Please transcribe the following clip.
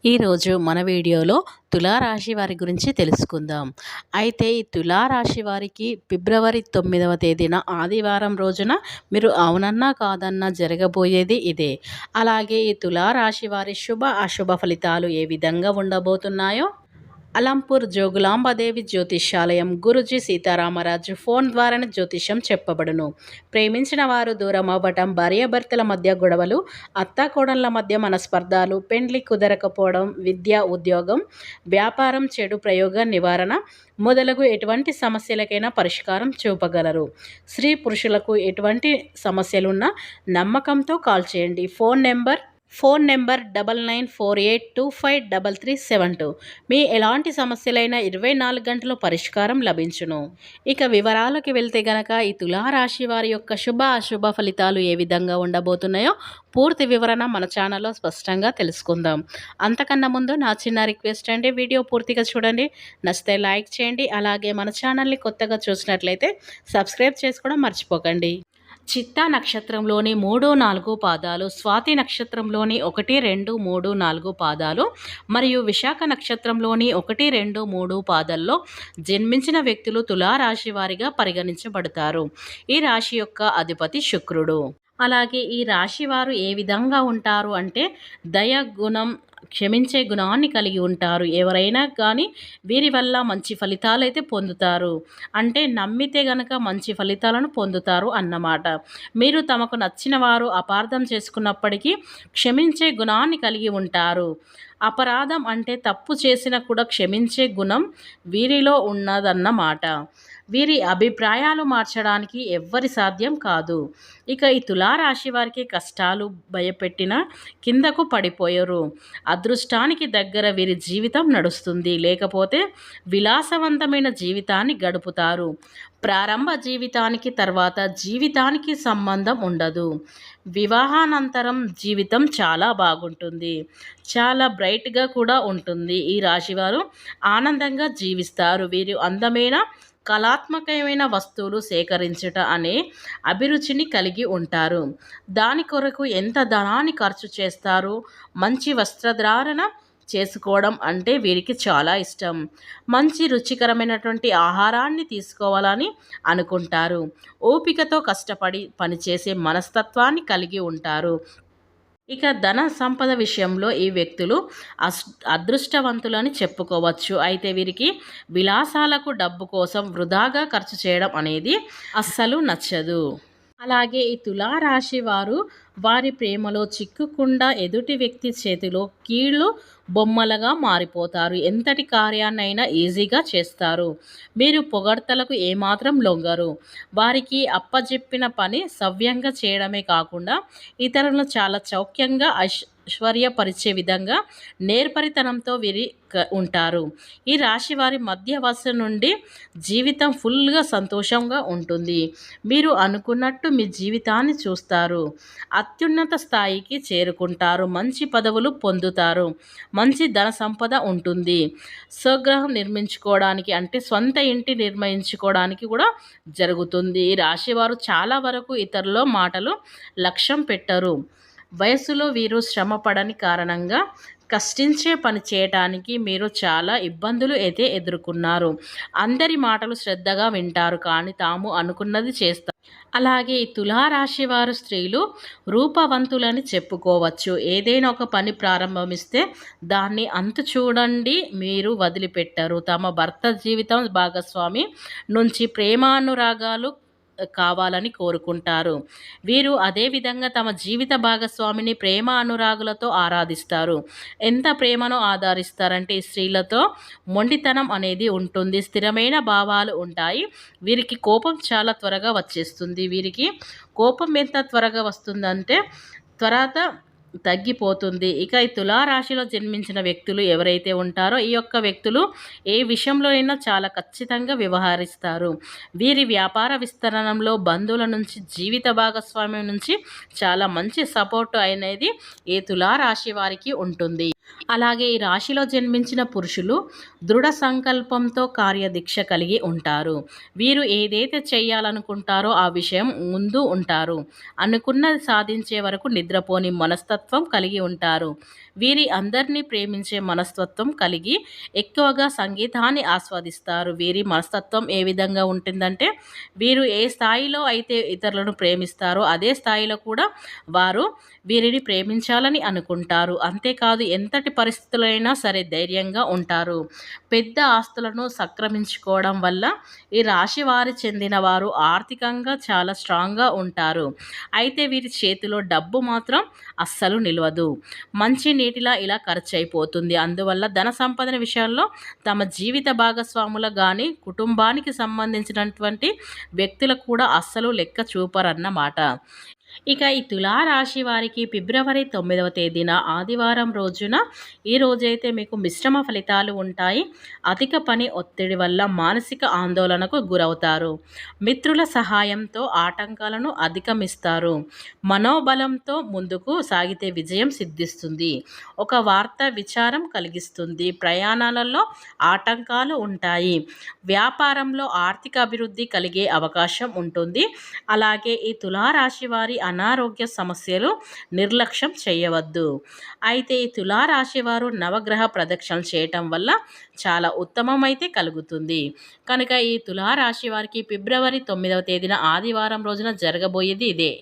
ఈరోజు మన వీడియోలో తులారాశి వారి గురించి తెలుసుకుందాం. అయితే ఈ తులారాశి వారికి ఫిబ్రవరి 9వ తేదీన ఆదివారం రోజున మీరు అవునన్నా కాదన్నా జరగబోయేది ఇదే. అలాగే ఈ తులారాశి వారి శుభ అశుభ ఫలితాలు ఏ విధంగా ఉండబోతున్నాయో అలంపూర్ జోగులాంబదేవి జ్యోతిష్యాలయం గురుజీ సీతారామరాజు ఫోన్ ద్వారానే జ్యోతిష్యం చెప్పబడును. ప్రేమించిన వారు దూరం అవ్వటం, భార్యాభర్తల మధ్య గొడవలు, అత్తాకోడళ్ల మధ్య మనస్పర్ధాలు, పెండ్లి కుదరకపోవడం, విద్య, ఉద్యోగం, వ్యాపారం, చెడు ప్రయోగ నివారణ మొదలగు ఎటువంటి సమస్యలకైనా పరిష్కారం చూపగలరు. స్త్రీ పురుషులకు ఎటువంటి సమస్యలున్నా నమ్మకంతో కాల్ చేయండి. Phone number 9948253372. మీ ఎలాంటి సమస్యలైనా 24 గంటలు పరిష్కారం లభించును. ఇక వివరాలకు వెళ్తే గనక ఈ తులారాశి వారి యొక్క శుభ అశుభ ఫలితాలు ఏ విధంగా ఉండబోతున్నాయో పూర్తి వివరణ మన ఛానల్లో స్పష్టంగా తెలుసుకుందాం. అంతకన్నా ముందు నా చిన్న రిక్వెస్ట్ అండి, వీడియో పూర్తిగా చూడండి, నచ్చితే లైక్ చేయండి. అలాగే మన ఛానల్ని కొత్తగా చూసినట్లయితే సబ్స్క్రైబ్ చేసుకోవడం మర్చిపోకండి. చిత్తా నక్షత్రంలోని 3, 4 పాదాలు, స్వాతి నక్షత్రంలోని 1, 2, 3, 4 పాదాలు మరియు విశాఖ నక్షత్రంలోని 1, 2, 3 పాదాల్లో జన్మించిన వ్యక్తులు తులారాశి వారిగా పరిగణించబడతారు. ఈ రాశి యొక్క అధిపతి శుక్రుడు. అలాగే ఈ రాశి వారు ఏ విధంగా ఉంటారు అంటే దయ గుణం, క్షమించే గుణాన్ని కలిగి ఉంటారు. ఎవరైనా కానీ వీరి వల్ల మంచి ఫలితాలైతే పొందుతారు. అంటే నమ్మితే గనక మంచి ఫలితాలను పొందుతారు అన్నమాట. మీరు తమకు నచ్చిన వారు అపార్థం చేసుకున్నప్పటికీ క్షమించే గుణాన్ని కలిగి ఉంటారు. అపరాధం అంటే తప్పు చేసిన కూడా క్షమించే గుణం వీరిలో ఉన్నదన్నమాట. వీరి అభిప్రాయాలు మార్చడానికి ఎవ్వరి సాధ్యం కాదు. ఇక ఈ తులారాశి వారికి కష్టాలు భయపెట్టిన కిందకు పడిపోయారు. అదృష్టానికి దగ్గర వీరి జీవితం నడుస్తుంది, లేకపోతే విలాసవంతమైన జీవితాన్ని గడుపుతారు. ప్రారంభ జీవితానికి తర్వాత జీవితానికి సంబంధం ఉండదు. వివాహానంతరం జీవితం చాలా బాగుంటుంది, చాలా బ్రైట్గా కూడా ఉంటుంది. ఈ రాశివారు ఆనందంగా జీవిస్తారు. వీరు అందమైన కళాత్మకమైన వస్తువులు సేకరించుట అనే అభిరుచిని కలిగి ఉంటారు. దాని కొరకు ఎంత ధనాన్ని ఖర్చు చేస్తారు. మంచి వస్త్రధారణ చేసుకోవడం అంటే వీరికి చాలా ఇష్టం. మంచి రుచికరమైనటువంటి ఆహారాన్ని తీసుకోవాలని అనుకుంటారు. ఓపికతో కష్టపడి పనిచేసే మనస్తత్వాన్ని కలిగి ఉంటారు. ఇక ధన సంపద విషయంలో ఈ వ్యక్తులు అదృష్టవంతులని చెప్పుకోవచ్చు. అయితే వీరికి విలాసాలకు డబ్బు కోసం వృధాగా ఖర్చు చేయడం అనేది అస్సలు నచ్చదు. అలాగే ఈ తులారాశి వారు వారి ప్రేమలో చిక్కుకుండా ఎదుటి వ్యక్తి చేతిలో కీళ్ళు బొమ్మలుగా మారిపోతారు. ఎంతటి కార్యాన్నైనా ఈజీగా చేస్తారు. మీరు పొగడ్తలకు ఏమాత్రం లొంగరు. వారికి అప్పజెప్పిన పని సవ్యంగా చేయడమే కాకుండా ఇతరులను చాలా చౌక్యంగా ఐశ్వర్యపరిచే విధంగా నేర్పరితనంతో వీరి ఉంటారు. ఈ రాశి వారి మధ్య వయస్సు నుండి జీవితం ఫుల్గా సంతోషంగా ఉంటుంది. మీరు అనుకున్నట్టు మీ జీవితాన్ని చూస్తారు. అత్యున్నత స్థాయికి చేరుకుంటారు. మంచి పదవులు పొందుతారు. మంచి ధన సంపద ఉంటుంది. స్వగృహం నిర్మించుకోవడానికి అంటే సొంత ఇంటి నిర్మించుకోవడానికి కూడా జరుగుతుంది. ఈ రాశివారు చాలా వరకు ఇతరుల మాటలు లక్ష్యం పెట్టరు. వయసులో వీరు శ్రమ పడని కారణంగా కష్టించే పని చేయటానికి మీరు చాలా ఇబ్బందులు అయితే ఎదుర్కొన్నారు. అందరి మాటలు శ్రద్ధగా వింటారు, కానీ తాము అనుకున్నది చేస్తారు. అలాగే ఈ తులారాశి వారు స్త్రీలు రూపవంతులని చెప్పుకోవచ్చు. ఏదైనా ఒక పని ప్రారంభమిస్తే దాన్ని అంతు చూడండి మీరు వదిలిపెట్టరు. తమ భర్త జీవితం భాగస్వామి నుంచి ప్రేమానురాగాలు కావాలని కోరుకుంటారు. వీరు అదేవిధంగా తమ జీవిత భాగస్వామిని ప్రేమ అనురాగులతో ఆరాధిస్తారు. ఎంత ప్రేమను ఆదరిస్తారంటే ఈ స్త్రీలతో మొండితనం అనేది ఉంటుంది. స్థిరమైన భావాలు ఉంటాయి. వీరికి కోపం చాలా త్వరగా వచ్చేస్తుంది. వీరికి కోపం ఎంత త్వరగా వస్తుందంటే త్వరత తగ్గిపోతుంది. ఇక ఈ తులారాశిలో జన్మించిన వ్యక్తులు ఎవరైతే ఉంటారో ఈ యొక్క వ్యక్తులు ఏ విషయంలో అయినా చాలా ఖచ్చితంగా వ్యవహరిస్తారు. వీరి వ్యాపార విస్తరణలో బంధువుల నుంచి, జీవిత భాగస్వామ్యం నుంచి చాలా మంచి సపోర్ట్ అనేది ఈ తులారాశి వారికి ఉంటుంది. అలాగే ఈ రాశిలో జన్మించిన పురుషులు దృఢ సంకల్పంతో కార్యదీక్ష కలిగి ఉంటారు. వీరు ఏదైతే చేయాలనుకుంటారో ఆ విషయం ముందు ఉంటారు. అనుకున్నది సాధించే వరకు నిద్రపోని మనస్తత్వం కలిగి ఉంటారు. వీరి అందరినీ ప్రేమించే మనస్తత్వం కలిగి ఎక్కువగా సంగీతాన్ని ఆస్వాదిస్తారు. వీరి మనస్తత్వం ఏ విధంగా ఉంటుందంటే, వీరు ఏ స్థాయిలో అయితే ఇతరులను ప్రేమిస్తారో అదే స్థాయిలో కూడా వారు వీరిని ప్రేమించాలని అనుకుంటారు. అంతేకాదు ఎంతటి పరిస్థితులైనా సరే ధైర్యంగా ఉంటారు. పెద్ద ఆస్తులను సంక్రమించుకోవడం వల్ల ఈ రాశి వారి చెందిన వారు ఆర్థికంగా చాలా స్ట్రాంగ్గా ఉంటారు. అయితే వీరి చేతిలో డబ్బు మాత్రం అస్సలు నిలవదు. మంచి నీటిలా ఇలా ఖర్చు అయిపోతుంది. అందువల్ల ధన సంపాదన విషయాల్లో తమ జీవిత భాగస్వాముల కానీ కుటుంబానికి సంబంధించినటువంటి వ్యక్తులకు కూడా అస్సలు లెక్క చూపరన్నమాట. ఇక ఈ తులారాశి వారికి ఫిబ్రవరి 9వ తేదీన ఆదివారం రోజున ఈ రోజైతే మీకు మిశ్రమ ఫలితాలు ఉంటాయి. అధిక పని ఒత్తిడి వల్ల మానసిక ఆందోళనకు గురవుతారు. మిత్రుల సహాయంతో ఆటంకాలను అధిగమిస్తారు. మనోబలంతో ముందుకు సాగితే విజయం సిద్ధిస్తుంది. ఒక వార్త విచారం కలిగిస్తుంది. ప్రయాణాలలో ఆటంకాలు ఉంటాయి. వ్యాపారంలో ఆర్థిక అభివృద్ధి కలిగే అవకాశం ఉంటుంది. అలాగే ఈ తులారాశి వారి అనారోగ్య సమస్యలు నిర్లక్ష్యం చేయవద్దు. అయితే ఈ తులారాశి వారు నవగ్రహ ప్రదక్షిణలు చేయటం వల్ల చాలా ఉత్తమం అయితే కలుగుతుంది. కనుక ఈ తులారాశి వారికి ఫిబ్రవరి 9వ తేదీన ఆదివారం రోజున జరగబోయేది ఇదే.